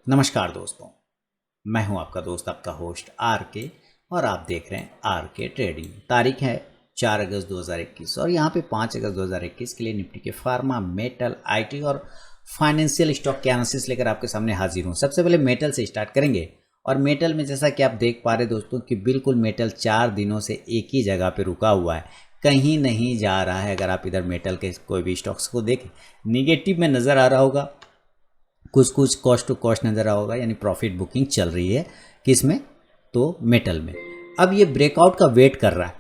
नमस्कार दोस्तों, मैं हूं आपका दोस्त, आपका होस्ट आर के, और आप देख रहे हैं आर के ट्रेडिंग। तारीख है 4 अगस्त 2021 और यहाँ पे 5 अगस्त 2021 के लिए निफ्टी के फार्मा, मेटल, आईटी और फाइनेंशियल स्टॉक के एनालिसिस लेकर आपके सामने हाजिर हूँ। सबसे पहले मेटल से स्टार्ट करेंगे और मेटल में जैसा कि आप देख पा रहे दोस्तों कि बिल्कुल मेटल 4 दिनों से एक ही जगह पे रुका हुआ है, कहीं नहीं जा रहा है। अगर आप इधर मेटल के कोई भी स्टॉक्स को देखें, निगेटिव में नज़र आ रहा होगा, कुछ कॉस्ट टू कॉस्ट नज़र आ होगा, यानी प्रॉफिट बुकिंग चल रही है किसमें, तो मेटल में। अब ये ब्रेकआउट का वेट कर रहा है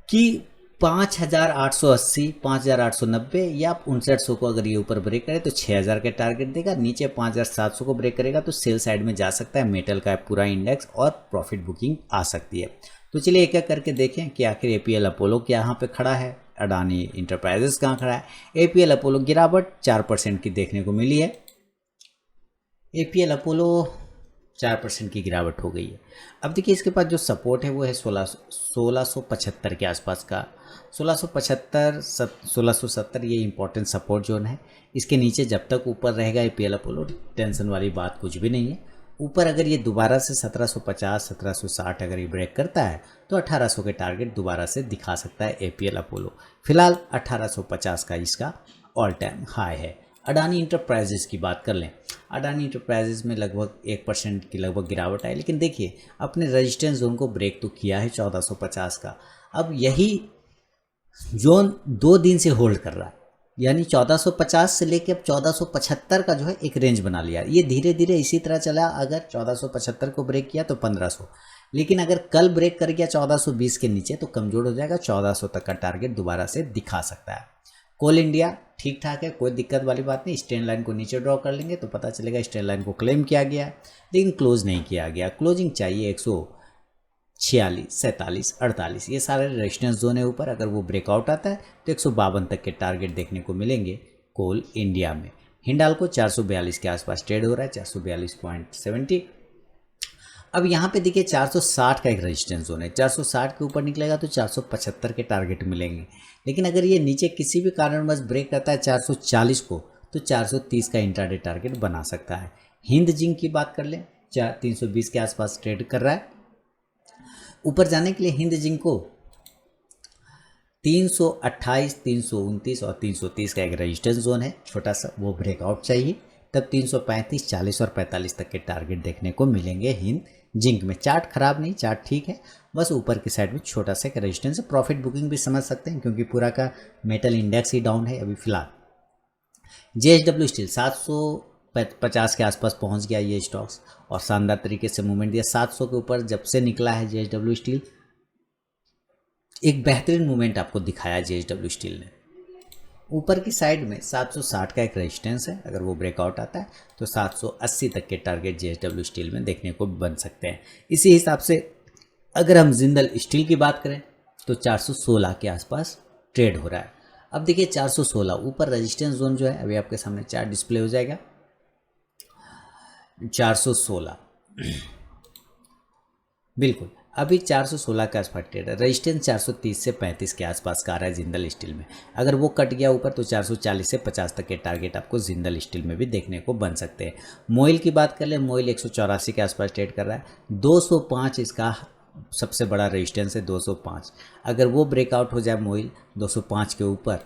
कि 5880, 5890 या 5900 को अगर ये ऊपर ब्रेक करे तो 6000 का टारगेट देगा, नीचे 5700 को ब्रेक करेगा तो सेल साइड में जा सकता है मेटल का पूरा इंडेक्स और प्रॉफिट बुकिंग आ सकती है। तो चलिए एक एक करके देखें कि आखिर एपीएल अपोलो क्या यहाँ पे खड़ा है, अडानी इंटरप्राइजेस कहाँ खड़ा है। एपीएल अपोलो गिरावट 4% की देखने को मिली है। एपीएल अपोलो 4% की गिरावट हो गई है। अब देखिए इसके पास जो सपोर्ट है वो है 1675 के आसपास का, 1670 ये इंपॉर्टेंट सपोर्ट जोन है। इसके नीचे जब तक ऊपर रहेगा एपीएल अपोलो, टेंशन वाली बात कुछ भी नहीं है। ऊपर अगर ये दोबारा से 1750, 1760 अगर ये ब्रेक करता है तो 1800 के टारगेट दोबारा से दिखा सकता है एपीएल अपोलो। फिलहाल 1850 का इसका ऑल टाइम हाई है। अडानी इंटरप्राइजेस की बात कर लें, अडानी इंटरप्राइजेस में लगभग 1% की लगभग गिरावट आई, लेकिन देखिए अपने रेजिस्टेंस जोन को ब्रेक तो किया है 1450 का। अब यही जोन 2 दिन से होल्ड कर रहा है, यानी 1450 से लेके अब 1475 का जो है एक रेंज बना लिया। ये धीरे धीरे इसी तरह चला, अगर 1475 को ब्रेक किया तो 1500, लेकिन अगर कल ब्रेक कर गया 1420 के नीचे तो कमज़ोर हो जाएगा, 1400 तक का टारगेट दोबारा से दिखा सकता है। कोल इंडिया ठीक ठाक है, कोई दिक्कत वाली बात नहीं। स्ट्रेन लाइन को नीचे ड्रॉ कर लेंगे तो पता चलेगा स्ट्रेन लाइन को क्लेम किया गया है, लेकिन क्लोज नहीं किया गया। क्लोजिंग चाहिए 146, 47, 48, ये सारे रेजिस्टेंस जोन है ऊपर। अगर वो ब्रेकआउट आता है तो 152 तक के टारगेट देखने को मिलेंगे कोल इंडिया में। हिंडाल्को 442 के आसपास ट्रेड हो रहा है, 442.70। अब यहाँ पे देखिए 460 का एक रेजिस्टेंस जोन है, 460 के ऊपर निकलेगा तो 475 के टारगेट मिलेंगे। लेकिन अगर ये नीचे किसी भी कारणवश ब्रेक करता है 440 को तो 430 का इंट्राडे टारगेट बना सकता है। हिंद जिंक की बात कर लें, 320 के आसपास ट्रेड कर रहा है। ऊपर जाने के लिए हिंद जिंक को 328, 329 और 330 का एक रेजिस्टेंस जोन है छोटा सा, वो ब्रेकआउट चाहिए, तब 335, 40 और 45 तक के टारगेट देखने को मिलेंगे हिंद जिंक में। चार्ट खराब नहीं, चार्ट ठीक है, बस ऊपर की साइड में छोटा सा एक रेजिस्टेंस है। प्रॉफिट बुकिंग भी समझ सकते हैं क्योंकि पूरा का मेटल इंडेक्स ही डाउन है अभी फिलहाल। जेएसडब्ल्यू स्टील 750 के आसपास पहुंच गया ये स्टॉक्स और शानदार तरीके से मूवमेंट दिया। 700 के ऊपर जब से निकला है जेएसडब्ल्यू स्टील, एक बेहतरीन मूवमेंट आपको दिखाया जेएसडब्ल्यू स्टील ने। ऊपर की साइड में 760 का एक रेजिस्टेंस है, अगर वो ब्रेकआउट आता है तो 780 तक के टारगेट जेएसडब्ल्यू स्टील में देखने को बन सकते हैं। इसी हिसाब से अगर हम जिंदल स्टील की बात करें तो 416 के आसपास ट्रेड हो रहा है। अब देखिए 416 ऊपर रेजिस्टेंस जोन जो है, अभी आपके सामने चार्ट डिस्प्ले हो जाएगा। 416 बिल्कुल अभी 416 के आसपास ट्रेड है। रेजिस्टेंस 430 से 35 के आसपास का आ रहा है जिंदल स्टील में। अगर वो कट गया ऊपर तो 440 से 50 तक के टारगेट आपको जिंदल स्टील में भी देखने को बन सकते हैं। मोइल की बात कर ले, मोइल 184 के आसपास ट्रेड कर रहा है। 205 इसका सबसे बड़ा रेजिस्टेंस है, 205। अगर वो ब्रेकआउट हो जाए मोइल 205 के ऊपर,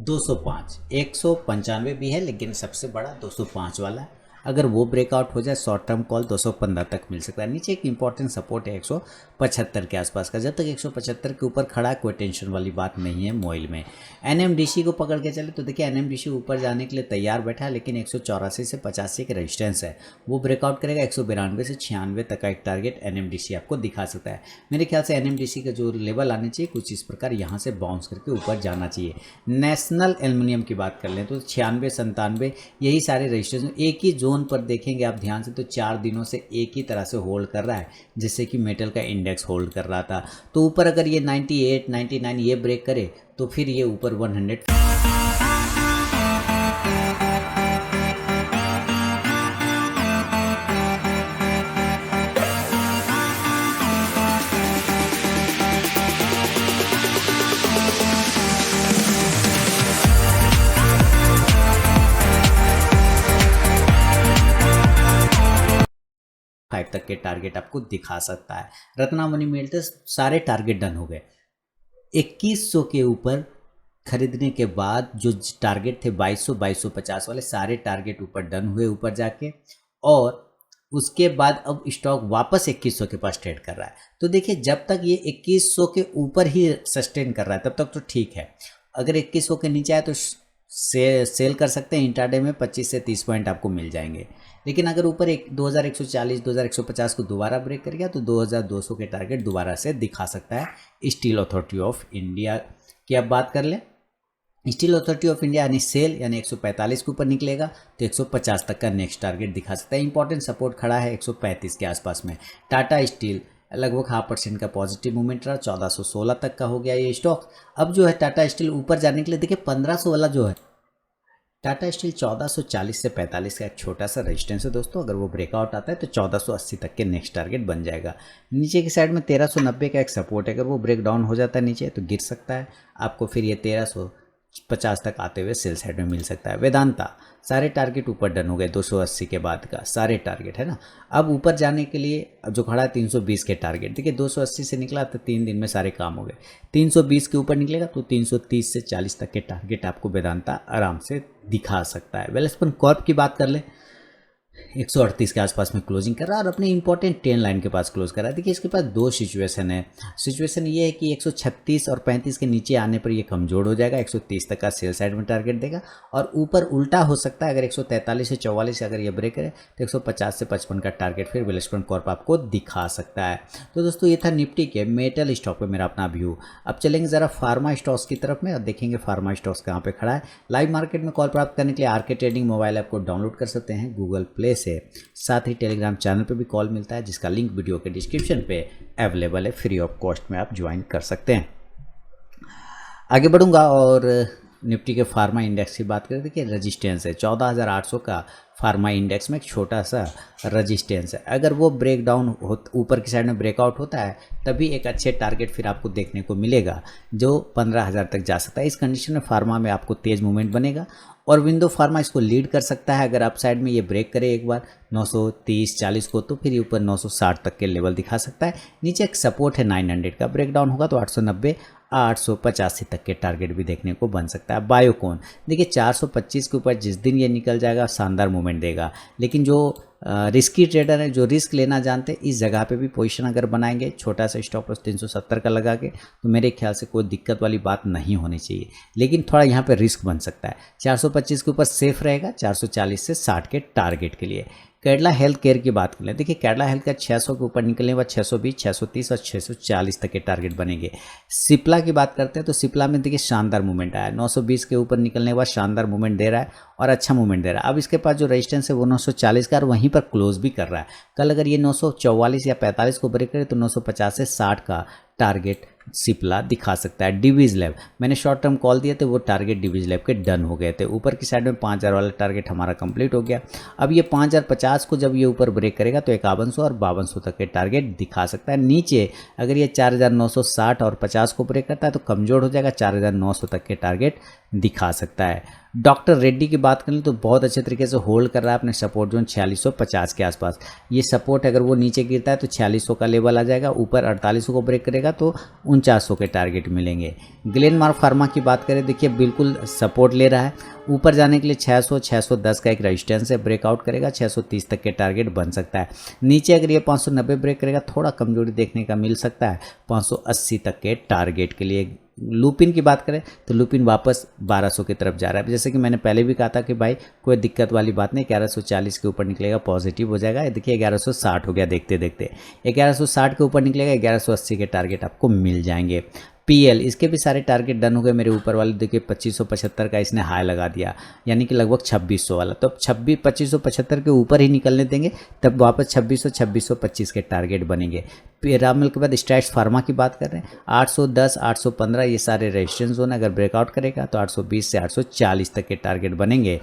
205, 195 भी है लेकिन सबसे बड़ा 205 वाला है, अगर वो ब्रेकआउट हो जाए शॉर्ट टर्म कॉल 215 तक मिल सकता है। नीचे एक इंपॉर्टेंट सपोर्ट है 175 के आसपास का, जब तक 175 के ऊपर खड़ा है कोई टेंशन वाली बात नहीं है मोइल में। एनएमडीसी को पकड़ के चले तो देखिए एनएमडीसी ऊपर जाने के लिए तैयार बैठा है, लेकिन 184 से 85 के रेजिस्टेंस है, वो ब्रेकआउट करेगा 192 से 96 तक का एक टारगेट एनएमडीसी आपको दिखा सकता है। मेरे ख्याल से एनएमडीसी का जो लेवल आने चाहिए कुछ इस प्रकार यहाँ से बाउंस करके ऊपर जाना चाहिए। नेशनल एल्युमिनियम की बात कर लें तो 96, 97 यही सारे रेजिस्टेंस एक ही जोन पर देखेंगे आप ध्यान से तो 4 दिनों से एक ही तरह से होल्ड कर रहा है, जिससे कि मेटल का इंडेक्स होल्ड कर रहा था। तो ऊपर अगर ये 98, 99 ये ब्रेक करे तो फिर ये ऊपर 100 तक के टारगेट आपको दिखा सकता है। रत्नामणि मेटल्स सारे टारगेट डन हो गए। 2100 के ऊपर खरीदने के बाद जो टारगेट थे 2200 2250 वाले सारे टारगेट ऊपर डन हुए ऊपर जाके, और उसके बाद अब स्टॉक वापस 2100 के पास ट्रेड कर रहा है। तो देखिए जब तक ये 2100 के ऊपर ही सस्टेन कर रहा है तब तक तो ठीक है। अगर 2100 के नीचे आए तो सेल कर सकते हैं। इंट्राडे में 25 से 30 पॉइंट आपको मिल जाएंगे। लेकिन अगर ऊपर 2140 2150 को दोबारा ब्रेक कर गया तो 2200 के टारगेट दोबारा से दिखा सकता है। स्टील अथॉरिटी ऑफ इंडिया की अब बात कर लें। स्टील अथॉरिटी ऑफ इंडिया यानी सेल यानी 145 के ऊपर निकलेगा तो 150 तक का नेक्स्ट टारगेट दिखा सकता है। इंपॉर्टेंट सपोर्ट खड़ा है 135 के आसपास में। टाटा स्टील लगभग 0.5% का पॉजिटिव मूवमेंट रहा, 1416 तक का हो गया ये स्टॉक। अब जो है टाटा स्टील ऊपर जाने के लिए देखिए 1500 वाला जो है टाटा स्टील 1440 से 45 का एक छोटा सा रेजिस्टेंस है दोस्तों। अगर वो ब्रेकआउट आता है तो 1480 तक के नेक्स्ट टारगेट बन जाएगा। नीचे की साइड में 1390 का एक सपोर्ट है, अगर वो ब्रेक डाउन हो जाता है नीचे तो गिर सकता है आपको, फिर ये 1350 तक आते हुए सेल साइड में मिल सकता है। वेदांता सारे टारगेट ऊपर डन हो गए 280 के बाद का सारे टारगेट है ना। अब ऊपर जाने के लिए अब जो खड़ा है 320 के टारगेट, देखिए 280 से निकला तो 3 दिन में सारे काम हो गए। 320 के ऊपर निकलेगा तो 330 से 40 तक के टारगेट आपको वेदांता आराम से दिखा सकता है। वेलस्पन कॉर्प की बात कर ले, 138 के आसपास में क्लोजिंग कर रहा है और अपने इंपॉर्टेंट 10 लाइन के पास क्लोज कर रहा है। देखिए इसके पास दो सिचुएशन है। सिचुएशन ये है कि 136 और 35 के नीचे आने पर ये कमजोर हो जाएगा, 130 तक का सेल साइड में टारगेट देगा, और ऊपर उल्टा हो सकता है। अगर 143 से 44 अगर ये ब्रेक करे तो 150 से 55 का टारगेट फिर वेलस्पन कॉर्प आपको दिखा सकता है। तो दोस्तों ये था निफ्टी के मेटल स्टॉक पर मेरा अपना व्यू। अब चलेंगे ज़रा फार्मा स्टॉक्स की तरफ में और देखेंगे फार्मा स्टॉक्स कहाँ पे खड़ा है। लाइव मार्केट में कॉल प्राप्त करने के लिए आरके ट्रेडिंग मोबाइल ऐप को डाउनलोड कर सकते हैं गूगल प्ले से। साथ ही टेलीग्राम चैनल पे भी कॉल मिलता है जिसका लिंक वीडियो के डिस्क्रिप्शन पे अवेलेबल है, फ्री ऑफ कॉस्ट में आप ज्वाइन कर सकते हैं। आगे बढ़ूंगा और निफ्टी के फार्मा इंडेक्स की बात करें। देखिए रजिस्टेंस है 14,800 का फार्मा इंडेक्स में एक छोटा सा रजिस्टेंस है। अगर वो ब्रेक डाउन ऊपर की साइड में ब्रेकआउट होता है तभी एक अच्छे टारगेट फिर आपको देखने को मिलेगा जो 15,000 तक जा सकता है। इस कंडीशन में फार्मा में आपको तेज मूवमेंट बनेगा और विंडो फार्मा इसको लीड कर सकता है। अगर अप साइड में ये ब्रेक करे एक बार 930-40 को तो फिर ये ऊपर 960 तक के लेवल दिखा सकता है। नीचे एक सपोर्ट है 900 का, ब्रेक डाउन होगा तो 890 885 तक के टारगेट भी देखने को बन सकता है। बायोकॉन देखिए 425 के ऊपर जिस दिन ये निकल जाएगा शानदार मूवमेंट देगा, लेकिन जो रिस्की ट्रेडर है जो रिस्क लेना जानते हैं इस जगह पे भी पोजीशन अगर बनाएंगे छोटा सा स्टॉप लॉस 370 का लगा के तो मेरे ख्याल से कोई दिक्कत वाली बात नहीं होनी चाहिए, लेकिन थोड़ा यहाँ पे रिस्क बन सकता है। 425 के ऊपर सेफ रहेगा, 440 से 60 के टारगेट के लिए। कैडला हेल्थ केयर की बात कर लें, देखिए कैडला हेल्थ का 600 के ऊपर निकलने के बाद 620, 630 और 640 तक के टारगेट बनेंगे। सिप्ला की बात करते हैं तो सिप्ला में देखिए शानदार मूवमेंट आया, 920 के ऊपर निकलने के बाद शानदार मूवमेंट दे रहा है और अच्छा मूवमेंट दे रहा है। अब इसके पास जो रेजिस्टेंस है वो 940 का और वहीं पर क्लोज भी कर रहा है। कल अगर ये 944 या 45 को ब्रेक करे तो 950 से 60 का टारगेट सिप्ला दिखा सकता है। डिवीज लैब मैंने शॉर्ट टर्म कॉल दिए थे, वो टारगेट डिवीज लैब के डन हो गए थे। ऊपर की साइड में 5000 वाला टारगेट हमारा कंप्लीट हो गया। अब ये 5050 को जब ये ऊपर ब्रेक करेगा तो 5100 और 5200 तक के टारगेट दिखा सकता है। नीचे अगर ये 4960 और 50 को ब्रेक करता है तो कमजोर हो जाएगा, 4900 तक के टारगेट दिखा सकता है। डॉक्टर रेड्डी की बात करें तो बहुत अच्छे तरीके से होल्ड कर रहा है अपने सपोर्ट जोन 4650 के आसपास। ये सपोर्ट अगर वो नीचे गिरता है तो 4600 का लेवल आ जाएगा, ऊपर 4800 को ब्रेक करेगा तो 4900 के टारगेट मिलेंगे। ग्लेनमार्क फार्मा की बात करें देखिए बिल्कुल सपोर्ट ले रहा है, ऊपर जाने के लिए 600 610 का एक रेजिस्टेंस है, ब्रेकआउट करेगा 630 तक के टारगेट बन सकता है। नीचे अगर ये 590 ब्रेक करेगा थोड़ा कमजोरी देखने का मिल सकता है 580 तक के टारगेट के लिए। लुपिन की बात करें तो लुपिन वापस 1200 की तरफ जा रहा है। जैसे कि मैंने पहले भी कहा था कि भाई कोई दिक्कत वाली बात नहीं, 1140 के ऊपर निकलेगा पॉजिटिव हो जाएगा। देखिए 1160 हो गया देखते देखते, 1160 के ऊपर निकलेगा 1180 के टारगेट आपको मिल जाएंगे। पीएल इसके भी सारे टारगेट डन हो गए मेरे ऊपर वाले, देखिए 2575 का इसने हाई लगा दिया यानी कि लगभग 2600 वाला। तो अब 2575 के ऊपर ही निकलने देंगे तब वापस 2600 2625 के टारगेट बनेंगे। पिरामिल के बाद स्ट्रैट्स फार्मा की बात कर रहे हैं 810 815 ये सारे रेजिस्टेंस जोन अगर ब्रेकआउट करेगा तो 820 से 840 तक के टारगेट बनेंगे।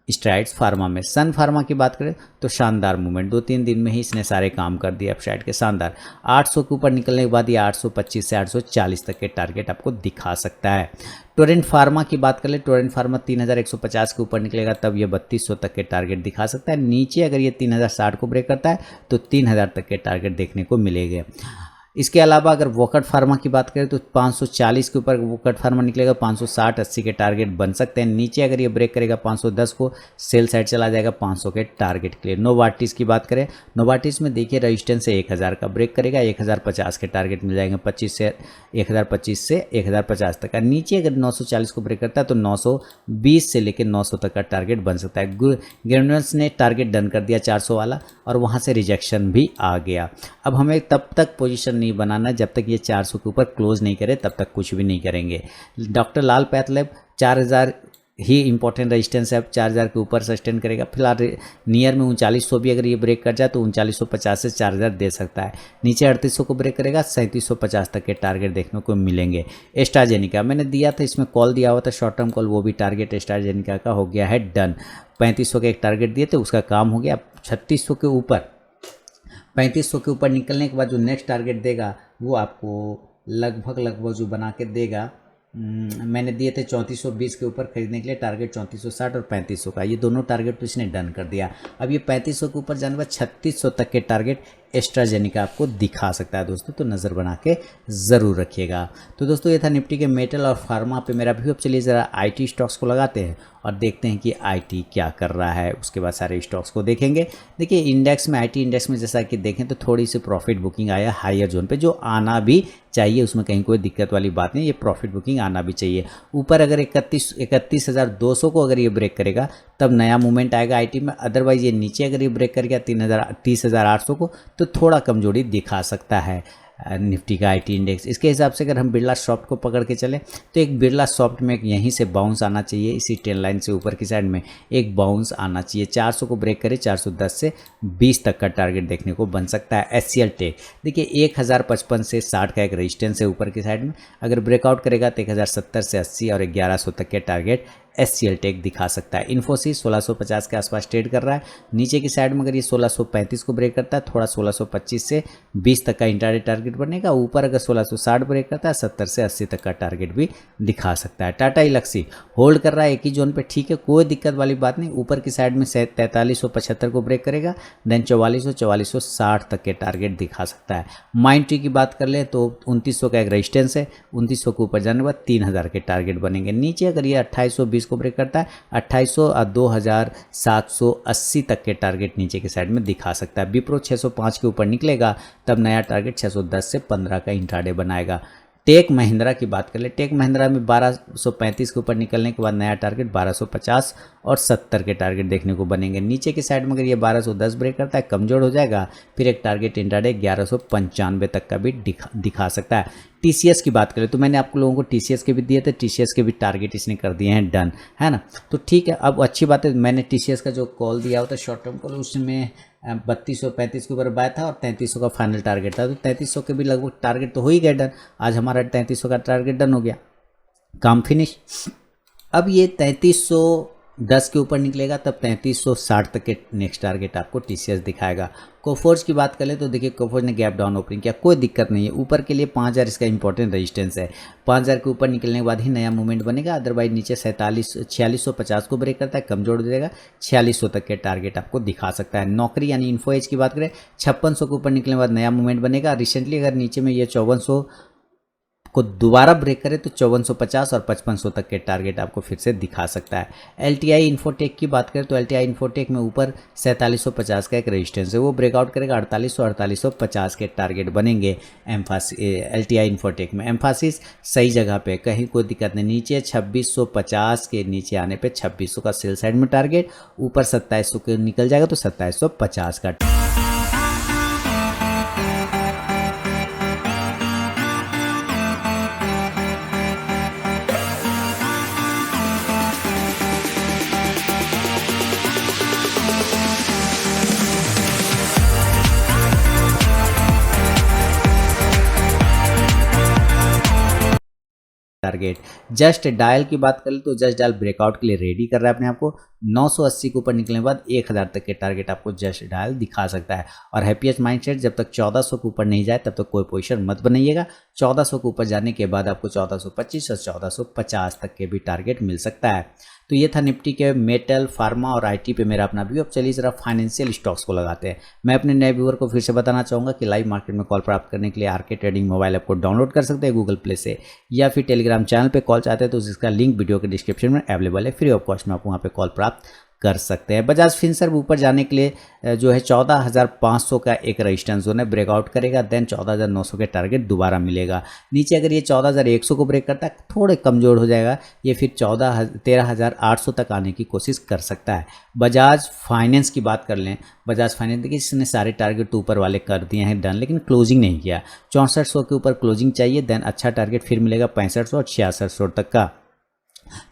स्ट्राइड्स फार्मा में। सन फार्मा की बात करें तो शानदार मूवमेंट, 2-3 दिन में ही इसने सारे काम कर दिए अपसाइड के, शानदार। 800 के ऊपर निकलने के बाद ये 825 से 840 तक के टारगेट आपको दिखा सकता है। टोरेंट फार्मा की बात कर ले, टोरेंट फार्मा 3150 के ऊपर निकलेगा तब ये 3200 तक के टारगेट दिखा सकता है। नीचे अगर ये 3060 को ब्रेक करता है तो 3000 तक के टारगेट देखने को मिलेंगे। इसके अलावा अगर वोकट फार्मा की बात करें तो 540 के ऊपर वोकट फार्मा निकलेगा, 560-80 के टारगेट बन सकते हैं। नीचे अगर ये ब्रेक करेगा 510 को, सेल साइड चला जाएगा 500 के टारगेट के लिए। नोवार्टिस की बात करें, नोवार्टिस में देखिए रेजिस्टेंस से 1000 का ब्रेक करेगा, 1050 के टारगेट मिल जाएंगे, 1025 से 1050 तक का। नीचे अगर 940 को ब्रेक करता है तो 920 से लेकर 900 तक का टारगेट बन सकता है। ग्रेनुअल्स ने टारगेट डन कर दिया 400 वाला और वहाँ से रिजेक्शन भी आ गया। अब हमें तब तक पोजीशन नहीं बनाना जब तक ये 400 के ऊपर क्लोज नहीं करे, तब तक कुछ भी नहीं करेंगे। डॉक्टर लाल पैथलैब 4000 ही इंपॉर्टेंट रेजिस्टेंस है, अब 4000 के ऊपर सस्टेन करेगा। फिलहाल नियर में 3900 भी अगर ये ब्रेक कर जाए तो 3950 से 4000 दे सकता है। नीचे 3800 को ब्रेक करेगा, 3750 तक के टारगेट देखने को मिलेंगे। एस्ट्राजेनिका मैंने दिया था, इसमें कॉल दिया हुआ था शॉर्ट टर्म कॉल, वो भी टारगेट एस्ट्राजेनिका का हो गया है डन। 3500 के एक टारगेट दिए थे, उसका काम हो गया। 3600 के ऊपर, 3500 के ऊपर निकलने के बाद जो नेक्स्ट टारगेट देगा वो आपको लगभग जो बना के देगा, मैंने दिए थे 3420 के ऊपर खरीदने के लिए टारगेट, 3460 और 3500 का, ये दोनों टारगेट तो इसने डन कर दिया। अब ये 3500 के ऊपर जाने के बाद 3600 तक के टारगेट एस्ट्राजेनिका आपको दिखा सकता है दोस्तों, तो नज़र बना के ज़रूर रखिएगा। तो दोस्तों ये था निफ्टी के मेटल और फार्मा पे मेरा व्यू। अब चलिए ज़रा आईटी स्टॉक्स को लगाते हैं और देखते हैं कि आईटी क्या कर रहा है, उसके बाद सारे स्टॉक्स को देखेंगे। देखिए इंडेक्स में, आईटी इंडेक्स में जैसा कि देखें तो थोड़ी सी प्रॉफिट बुकिंग आया हायर जोन पे, जो आना भी चाहिए, उसमें कहीं कोई दिक्कत वाली बात नहीं, ये प्रॉफिट बुकिंग आना भी चाहिए। ऊपर अगर 31,200 को अगर ये ब्रेक करेगा तब नया मूवमेंट आएगा आईटी में, अदरवाइज ये नीचे अगर ये ब्रेक करेगा 30,800 को तो थोड़ा कमजोरी दिखा सकता है निफ्टी का आईटी इंडेक्स। इसके हिसाब से अगर हम बिरला सॉफ्ट को पकड़ के चलें तो एक बिरला सॉफ्ट में यहीं से बाउंस आना चाहिए, इसी ट्रेंड लाइन से ऊपर की साइड में एक बाउंस आना चाहिए। 400 को ब्रेक करे 410 से 20 तक का टारगेट देखने को बन सकता है। एचसीएल टेक देखिए 1055 से 60 का एक रेजिस्टेंस है ऊपर की साइड में, अगर ब्रेकआउट करेगा तो 1070 से 80 और 1100 तक के टारगेट एचसीएल टेक दिखा सकता है। इन्फोसिस 1650 के आसपास ट्रेड कर रहा है, नीचे की साइड में अगर ये 1635 को ब्रेक करता है थोड़ा 1625 से 20 तक का इंट्राडे टारगेट बनेगा। ऊपर अगर 1660 ब्रेक करता है 70 से 80 तक का टारगेट भी दिखा सकता है। टाटा इलेक्सी होल्ड कर रहा है एक ही जोन पे, ठीक है, कोई दिक्कत वाली बात नहीं। ऊपर की साइड में 4375 को ब्रेक करेगा, देन 4460 तक के टारगेट दिखा सकता है। माइंड ट्री की बात कर ले तो 2900 का एक रेजिस्टेंस है, 2900 के ऊपर जाने के बाद 3000 के टारगेट बनेंगे। नीचे अगर ये 2820 को ब्रेक करता है 2800 और 2780 तक के टारगेट नीचे की साइड में दिखा सकता है। विप्रो 605 के ऊपर निकलेगा तब नया टारगेट 610 से 15 का इंट्राडे बनाएगा। टेक महिंद्रा की बात कर ले, टेक महिंद्रा में 1235 के ऊपर निकलने के बाद नया टारगेट 1250 और 70 के टारगेट देखने को बनेंगे। नीचे की साइड में अगर ये 1210 ब्रेक करता है कमजोर हो जाएगा, फिर एक टारगेट इंट्राडे 1195 तक का भी दिखा सकता है। टीसीएस की बात करें तो मैंने आप लोगों को टीसीएस के भी दिए थे, टीसीएस के भी टारगेट इसने कर दिए हैं डन, है ना। तो ठीक है, अब अच्छी बात है, मैंने टीसीएस का जो कॉल दिया होता शॉर्ट टर्म कॉल उसमें 3235 के ऊपर बाय था और 3300 का फाइनल टारगेट था, तो 3300 के भी लगभग टारगेट तो हो ही गया डन। आज हमारा 3300 का टारगेट डन हो गया, काम फिनिश। अब ये 3310 के ऊपर निकलेगा तब 3360 तक के नेक्स्ट टारगेट आपको टीसीएस दिखाएगा। कोफोर्ज की बात करें तो देखिए कोफोर्ज ने गैप डाउन ओपनिंग किया, कोई दिक्कत नहीं है। ऊपर के लिए 5000 इसका इंपॉर्टेंट रेजिस्टेंस है, 5000 के ऊपर निकलने के बाद ही नया मूवमेंट बनेगा, अदरवाइज नीचे 4650 को ब्रेक करता है कमजोर हो जाएगा, 4600 तक के टारगेट आपको दिखा सकता है। नौकरी यानी इन्फो एज की बात करें 5600 के ऊपर निकलने के बाद नया मूवमेंट बनेगा। रिसेंटली अगर नीचे में ये 5400 को दोबारा ब्रेक करे तो 5450 और 5500 तक के टारगेट आपको फिर से दिखा सकता है। एलटीआई इन्फोटेक की बात करें तो एलटीआई इन्फोटेक में ऊपर 4750 का एक रेजिस्टेंस है, वो ब्रेकआउट करेगा 4800 4850 के टारगेट बनेंगे। एलटीआई इन्फोटेक में एम्फासिस सही जगह पे, कहीं कोई दिक्कत नहीं। नीचे 2650 के नीचे आने पे 2600 का सेल साइड में टारगेट, ऊपर 2700 के निकल जाएगा तो 2750 का टारगेट। जस्ट डायल की बात करें तो जस्ट डायल ब्रेकआउट के लिए रेडी कर रहा है अपने आप को, 980 के ऊपर निकलने के बाद 1000 तक के टारगेट आपको जस्ट डायल दिखा सकता है। और हैप्पीएस्ट माइंडसेट, जब तक 1400 के ऊपर नहीं जाए तब तक कोई पोजीशन मत बनाइएगा। 1400 के ऊपर जाने के बाद आपको 1425 और 1450 तक के भी टारगेट मिल सकता है। तो ये था निफ्टी के मेटल, फार्मा और आईटी पे मेरा अपना व्यू। अब चलिए जरा फाइनेंशियल स्टॉक्स को लगाते हैं। मैं अपने नए व्यूअर को फिर से बताना चाहूँगा कि लाइव मार्केट में कॉल प्राप्त करने के लिए आरके ट्रेडिंग मोबाइल ऐप को डाउनलोड कर सकते हैं गूगल प्ले से, या फिर टेलीग्राम चैनल पे कॉल चाहते हैं तो जिसका लिंक वीडियो के डिस्क्रिप्शन में अवेलेबल है। फ्री ऑफ कॉस्ट में आप वहाँ पे कॉल प्राप्त कर सकते हैं। बजाज फिनसर्व ऊपर जाने के लिए जो है 14,500 का एक रेजिस्टेंस जोन है, ब्रेकआउट करेगा, देन 14,900 के टारगेट दोबारा मिलेगा। नीचे अगर ये 14,100 को ब्रेक करता है, थोड़े कमजोर हो जाएगा, ये फिर 13,800 तक आने की कोशिश कर सकता है। बजाज फाइनेंस की बात कर लें, बजाज फाइनेंस देखिए इसने सारे टारगेट तो ऊपर वाले कर दिए हैं डन, लेकिन क्लोजिंग नहीं किया। 6400 के ऊपर क्लोजिंग चाहिए, देन अच्छा टारगेट फिर मिलेगा 6500 और 6600 तक का।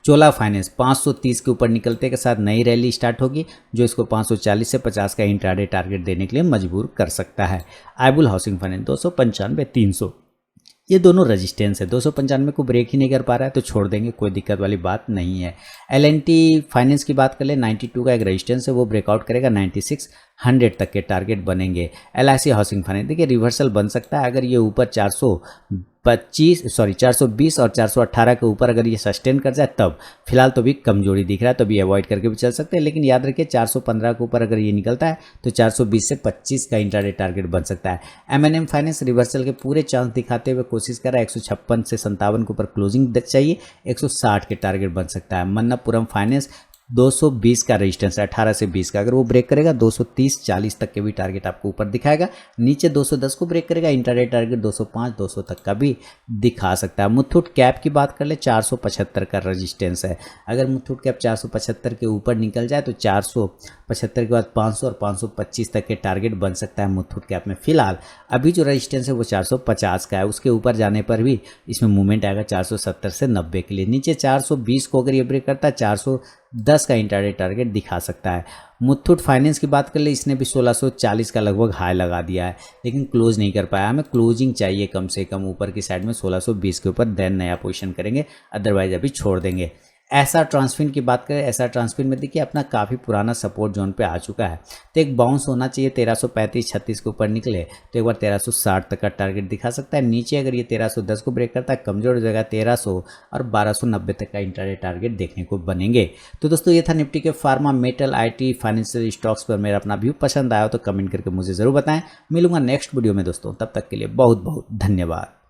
चोला फाइनेंस 530 के ऊपर निकलते के साथ नई रैली स्टार्ट होगी, जो इसको 540 से 50 का इंट्राडे टारगेट देने के लिए मजबूर कर सकता है। आइबुल हाउसिंग फाइनेंस 295 300, ये दोनों रेजिस्टेंस है। 295 को ब्रेक ही नहीं कर पा रहा है तो छोड़ देंगे, कोई दिक्कत वाली बात नहीं है। एल&टी फाइनेंस की बात कर ले, 92 का एक रेजिस्टेंस है, वो ब्रेकआउट करेगा, 9600 तक के टारगेट बनेंगे। LIC हाउसिंग फाइनेंस देखिए रिवर्सल बन सकता है, अगर ये ऊपर 420 और 418 के ऊपर अगर ये सस्टेन कर जाए तब। फिलहाल तो भी कमजोरी दिख रहा है, तो भी अवॉइड करके भी चल सकते हैं, लेकिन याद रखिए 415 के ऊपर अगर ये निकलता है तो 420 से 25 का इंट्राडे टारगेट बन सकता है। M&M फाइनेंस रिवर्सल के पूरे चांस दिखाते हुए कोशिश कर रहा है, 156 से 57 के ऊपर क्लोजिंग चाहिए, 160 के टारगेट बन सकता है। मन्नप्पुरम फाइनेंस 220 का रेजिस्टेंस है, 18 से 20 का, अगर वो ब्रेक करेगा 230-40 तक के भी टारगेट आपको ऊपर दिखाएगा। नीचे 210 को ब्रेक करेगा, इंट्राडे टारगेट 205-200 तक का भी दिखा सकता है। मुथूट कैप की बात कर ले, 475 का रेजिस्टेंस है, अगर मुथूट कैप 475 के ऊपर निकल जाए तो 475 के बाद 500 और 525 तक के टारगेट बन सकता है मुथूट कैप में। फिलहाल अभी जो रेजिस्टेंस है वो 450 का है, उसके ऊपर जाने पर भी इसमें मूवमेंट आएगा 470 से 90 के लिए। नीचे 420 को अगर ये ब्रेक करता है 410 का इंट्राडे टारगेट दिखा सकता है। मुथूट फाइनेंस की बात कर ले, इसने भी 1640 का लगभग हाई लगा दिया है, लेकिन क्लोज नहीं कर पाया। हमें क्लोजिंग चाहिए कम से कम ऊपर की साइड में 1620 के ऊपर, देन नया पोजीशन करेंगे, अदरवाइज अभी छोड़ देंगे। एसआर ट्रांसफिन की बात करें, एसआर ट्रांसफिन में देखिए अपना काफ़ी पुराना सपोर्ट जोन पे आ चुका है, तो एक बाउंस होना चाहिए। 1335-36 के ऊपर निकले तो एक बार 1360 तक का टारगेट दिखा सकता है। नीचे अगर ये 1310 को ब्रेक करता है, कमजोर हो जाएगा, 1300 और 1290 तक का इंट्राडे टारगेट देखने को बनेंगे। तो दोस्तों ये था निफ्टी के pharma, metal, IT, financial stocks पर मेरा अपना व्यू। पसंद आया तो कमेंट करके मुझे ज़रूर बताएं। मिलूंगा नेक्स्ट वीडियो में दोस्तों, तब तक के लिए बहुत बहुत धन्यवाद।